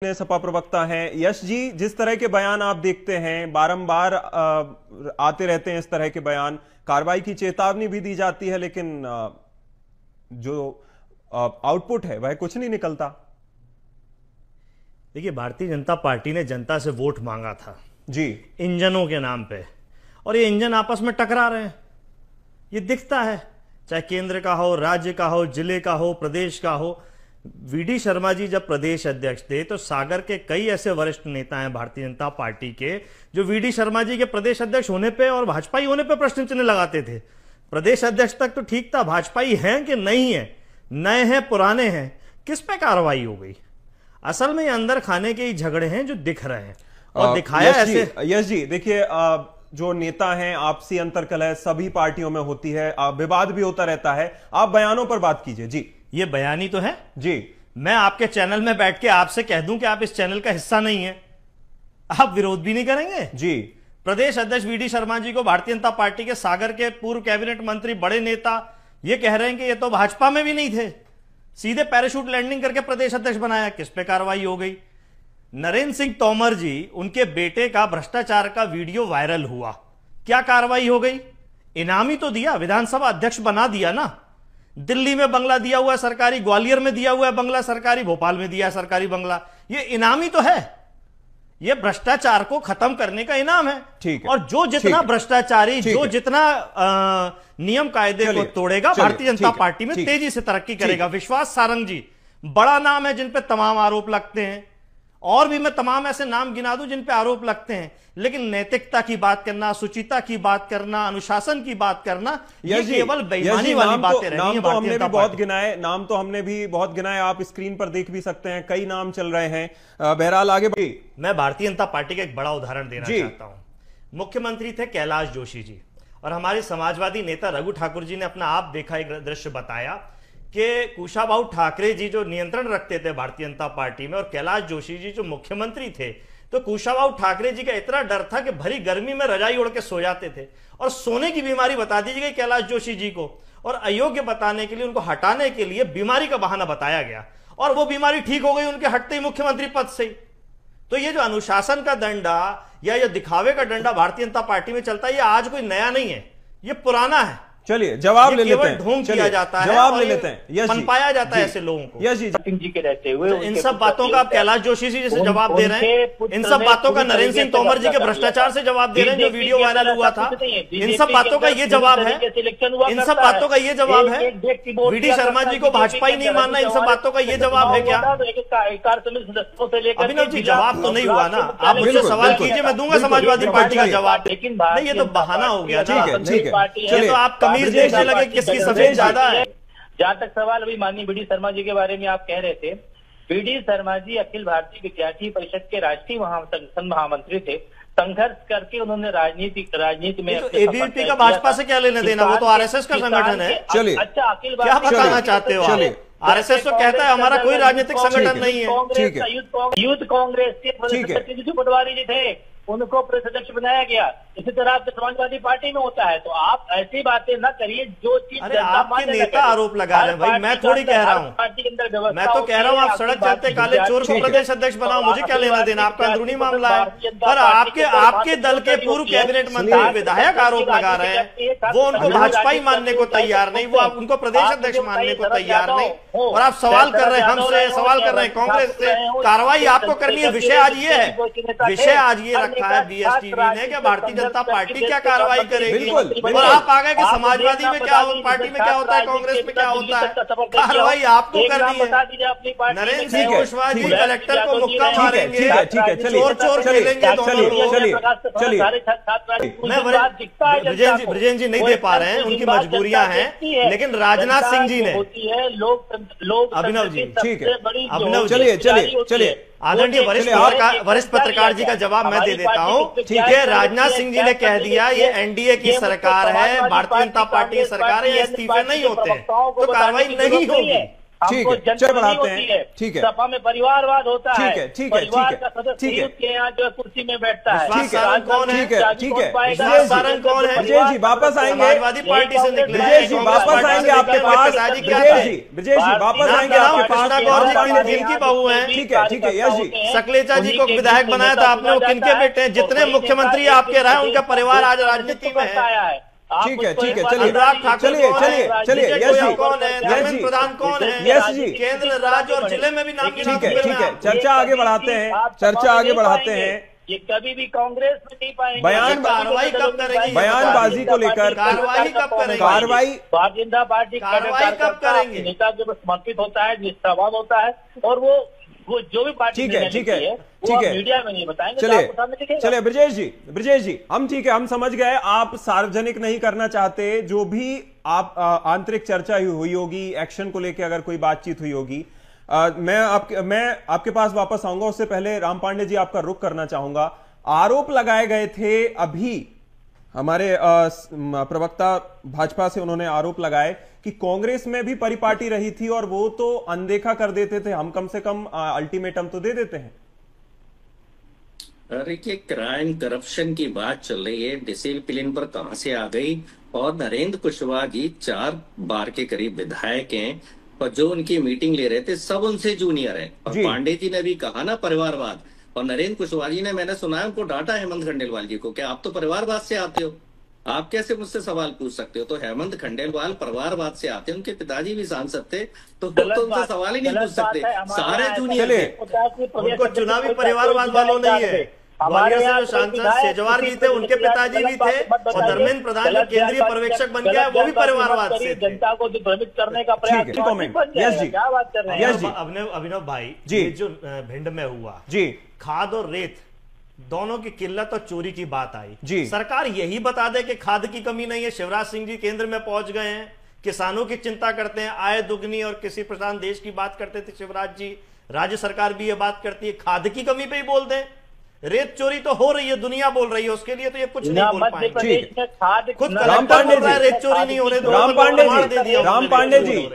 सपा प्रवक्ता हैं यश जी, जिस तरह के बयान आप देखते हैं बारंबार आते रहते हैं इस तरह के बयान, कार्रवाई की चेतावनी भी दी जाती है लेकिन जो आउटपुट है वह कुछ नहीं निकलता। देखिए, भारतीय जनता पार्टी ने जनता से वोट मांगा था जी इंजनों के नाम पे, और ये इंजन आपस में टकरा रहे हैं, ये दिखता है, चाहे केंद्र का हो, राज्य का हो, जिले का हो, प्रदेश का हो। वीडी शर्मा जी जब प्रदेश अध्यक्ष थे तो सागर के कई ऐसे वरिष्ठ नेता हैं भारतीय जनता पार्टी के जो वीडी शर्मा जी के प्रदेश अध्यक्ष होने पे और भाजपाई होने पे प्रश्न चिन्ह लगाते थे। प्रदेश अध्यक्ष तक तो ठीक था, भाजपाई हैं कि नहीं है, नए हैं पुराने हैं, किस पे कार्रवाई हो गई? असल में ये अंदर खाने के ही झगड़े हैं जो दिख रहे हैं और दिखाया ऐसे। यश जी देखिए, जो नेता हैं आपसी अंतर्कलह सभी पार्टियों में होती है, विवाद भी होता रहता है, आप बयानों पर बात कीजिए। जी ये बयानी तो है जी, मैं आपके चैनल में बैठ के आपसे कह दूं कि आप इस चैनल का हिस्सा नहीं है, आप विरोध भी नहीं करेंगे? जी प्रदेश अध्यक्ष वीडी शर्मा जी को भारतीय जनता पार्टी के सागर के पूर्व कैबिनेट मंत्री, बड़े नेता ये कह रहे हैं कि ये तो भाजपा में भी नहीं थे, सीधे पैराशूट लैंडिंग करके प्रदेश अध्यक्ष बनाया, किस पे कार्रवाई हो गई? नरेंद्र सिंह तोमर जी, उनके बेटे का भ्रष्टाचार का वीडियो वायरल हुआ, क्या कार्रवाई हो गई? इनामी तो दिया, विधानसभा अध्यक्ष बना दिया ना। दिल्ली में बंगला दिया हुआ है सरकारी, ग्वालियर में दिया हुआ है बंगला सरकारी, भोपाल में दिया है सरकारी बंगला, ये इनामी तो है, ये भ्रष्टाचार को खत्म करने का इनाम है। ठीक है। और जो जितना भ्रष्टाचारी, जो जितना नियम कायदे को तोड़ेगा, भारतीय जनता पार्टी में तेजी से तरक्की करेगा। विश्वास सारंग जी बड़ा नाम है जिन पे तमाम आरोप लगते हैं, और भी मैं तमाम ऐसे नाम गिना दूं जिन पे आरोप लगते हैं, लेकिन नैतिकता की बात करना, शुचिता की बात करना, अनुशासन की बात करना, ये केवल बेईमानी वाली बातें रही हैं। नाम तो हमने भी बहुत गिनाए, नाम तो हमने भी बहुत गिनाए, आप स्क्रीन पर देख भी सकते हैं, कई नाम चल रहे हैं। बहरहाल आगे मैं भारतीय जनता पार्टी का एक बड़ा उदाहरण देना चाहता हूं। मुख्यमंत्री थे कैलाश जोशी जी, और हमारे समाजवादी नेता रघु ठाकुर जी ने अपना आप देखा एक दृश्य बताया कि कुशाभाऊ ठाकरे जी जो नियंत्रण रखते थे भारतीय जनता पार्टी में, और कैलाश जोशी जी जो मुख्यमंत्री थे, तो कुशाभाऊ ठाकरे जी का इतना डर था कि भरी गर्मी में रजाई ओढ़ के सो जाते थे, और सोने की बीमारी बता दी गई कैलाश जोशी जी को, और अयोग्य बताने के लिए, उनको हटाने के लिए बीमारी का बहाना बताया गया, और वो बीमारी ठीक हो गई उनके हटते ही मुख्यमंत्री पद से। तो ये जो अनुशासन का डंडा या ये दिखावे का डंडा भारतीय जनता पार्टी में चलता है, ये आज कोई नया नहीं है, ये पुराना है। चलिए जवाब ले लेते हैं, ढोंग किया जाता है, जवाब ले लेते हैं, पनपाया जाता है ऐसे लोगों को। यश जी के रहते हुए इन सब बातों का आप कैलाश जोशी जी जैसे जवाब दे रहे हैं, इन सब बातों का नरेंद्र सिंह तोमर जी के भ्रष्टाचार से जवाब दे रहे हैं जो वीडियो वायरल हुआ था, इन सब बातों का ये जवाब है, इन सब बातों का ये जवाब है। वीडी शर्मा जी को भाजपा ही नहीं मानना, इन सब बातों का ये जवाब है क्या? अभिनव जी जवाब तो नहीं हुआ ना, आप मुझसे सवाल कीजिए, मैं दूंगा समाजवादी पार्टी का जवाब। लेकिन ये तो बहाना हो गया ना, ये तो आप तमीज देखने लगे किसकी सफेद ज्यादा है। जहां तक सवाल अभी माननीय वीडी शर्मा जी के बारे में आप कह रहे थे, वीडी शर्मा जी अखिल भारतीय विद्यार्थी परिषद के राष्ट्रीय महामंत्री थे, संघर्ष करके उन्होंने राजनीति में एबीवीपी का भाजपा से क्या लेना देना, वो तो आरएसएस का संगठन है। चलिए अच्छा, अखिल क्या बताना चाहते हो आप? आरएसएस तो कहता है हमारा कोई राजनीतिक संगठन नहीं है। यूथ कांग्रेस के पटवारी जी थे, उनको प्रदेश अध्यक्ष बनाया गया, इसी तरह आपके समाजवादी पार्टी में होता है। तो आप ऐसी बातें न करिए जो चीज आपके नेता आरोप लगा रहे हैं भाई, मैं थोड़ी कह रहा हूँ, पार्टी के अंदर व्यवस्था, मैं तो कह रहा हूँ आप सड़क चलते काले चोर को प्रदेश अध्यक्ष बनाओ, मुझे क्या लेना देना, आपका अंदरूनी मामला है। पर आपके दल के पूर्व कैबिनेट मंत्री विधायक आरोप लगा रहे हैं, वो उनको भाजपा ही मानने को तैयार नहीं, वो उनको प्रदेश अध्यक्ष मानने को तैयार नहीं, और आप सवाल कर रहे हैं हमसे, सवाल कर रहे हैं कांग्रेस से। कार्रवाई आपको करनी है, विषय आज ये है, विषय आज ये रखा है बीएसटीवी ने कि भारतीय जनता पार्टी क्या कार्रवाई करेगी, और आप आ गए कि समाजवादी में क्या पार्टी में क्या होता है, कांग्रेस में क्या होता है। कार्रवाई आपको करनी है। नरेंद्र सिंह कुशवाहा जी कलेक्टर को मुक्का मारेंगे, चोर चोर खेलेंगे दोनों। ब्रिजेन जी नहीं दे पा रहे हैं, उनकी मजबूरियां हैं, लेकिन राजनाथ सिंह जी ने, अभिनव जी ठीक है, अभिनव चलिए आदरणीय वरिष्ठ पत्रकार जी का जवाब मैं दे देता हूं। ठीक है, राजनाथ सिंह जी ने कह दिया ये एनडीए की सरकार है, भारतीय जनता पार्टी की सरकार है, ये इस्तीफे नहीं होते तो कार्रवाई नहीं होगी। हमको जनता नहीं होती है। ठीक है, सपा में परिवारवाद होता है। ठीक है, परिवार का सदस्य उसके यहाँ जो है कुर्सी में बैठता है। ठीक है, कौन है? ठीक है, सारण कौन है? ब्रजेश जी वापस आएंगे, समाजवादी पार्टी से निकले, ब्रजेश जी वापस आएंगे आपके पास, ब्रजेश जी वापस आएंगे आपके पास, जिनकी बहू है। ठीक है यश जी, सकलेचा जी को विधायक बनाया था आपने, वो किनके बेटे हैं? जितने मुख्यमंत्री आपके रहे उनका परिवार आज राजनीति में है। ठीक है, चलिए अनुराग ठाकुर चलिए यश जी, कौन है? धर्मेंद्र प्रधान कौन है? यश जी, केंद्र, राज्य और जिले में भी नाम। ठीक है, चर्चा आगे बढ़ाते हैं, ये कभी भी कांग्रेस में नहीं पाएंगे। कार्रवाई कब करेगी? बयानबाजी को लेकर कार्रवाई कब करेगी? भारतीय जनता पार्टी कार्रवाई कब करेंगे? नेता के समर्पित होता है, निष्ठावान होता है, और वो जो भी पार्टी ठीक है, मीडिया में नहीं बताएंगे। चलिए ब्रजेश जी हम समझ गए, आप सार्वजनिक नहीं करना चाहते। जो भी आप आंतरिक चर्चा हुई होगी, एक्शन को लेकर अगर कोई बातचीत हुई होगी, मैं आपके पास वापस आऊंगा। उससे पहले राम पांडे जी आपका रुख करना चाहूंगा। आरोप लगाए गए थे अभी हमारे प्रवक्ता भाजपा से, उन्होंने आरोप लगाए कि कांग्रेस में भी परिपाटी रही थी और वो तो अनदेखा कर देते थे, हम कम से कम अल्टीमेटम तो दे देते हैं। अरे कि क्राइम करप्शन की बात चल रही है, डिसिप्लिन पर कहां से आ गई। और नरेंद्र कुशवाहा जी 4 बार के करीब विधायक हैं, और जो उनकी मीटिंग ले रहे थे सब उनसे जूनियर है। और पांडे जी ने भी कहा ना परिवारवाद, और नरेंद्र कुशवाहा जी ने, मैंने सुना है उनको डांटा हेमंत खंडेलवाल जी को, क्या आप तो परिवारवाद से आते हो, आप कैसे मुझसे सवाल पूछ सकते हो। तो हेमंत खंडेलवाल परिवारवाद से आते हैं, उनके पिताजी भी सांसद थे, तो उनसे सवाल ही नहीं पूछ सकते, सारे जूनियर थे। उनको चुनावी परिवारवाद वालों नहीं है। ग्वालियर से जो सांसद सेजवार जी थे, उनके पिताजी भी थे, और धर्मेंद्र प्रधान जो केंद्रीय पर्यवेक्षक बन गया वो भी परिवारवाद से। जनता को भ्रमित करने का प्रयास। क्या बात कर रहे हैं अभिनव भाई जी? जो भिंड में हुआ जी, खाद और रेत दोनों की किल्लत और चोरी की बात आई जी। सरकार यही बता दे कि खाद की कमी नहीं है। शिवराज सिंह जी केंद्र में पहुंच गए हैं, किसानों की चिंता करते हैं, आय दुगनी और कृषि प्रधान देश की बात करते थे शिवराज जी। राज्य सरकार भी ये बात करती है, खाद की कमी पे ही बोल दें। रेत चोरी तो हो रही है, दुनिया बोल रही है, उसके लिए तो ये कुछ नहीं बोल पाएंगे। खुद राम पांडे जी, रेत चोरी नहीं होने दो, राम पांडे जी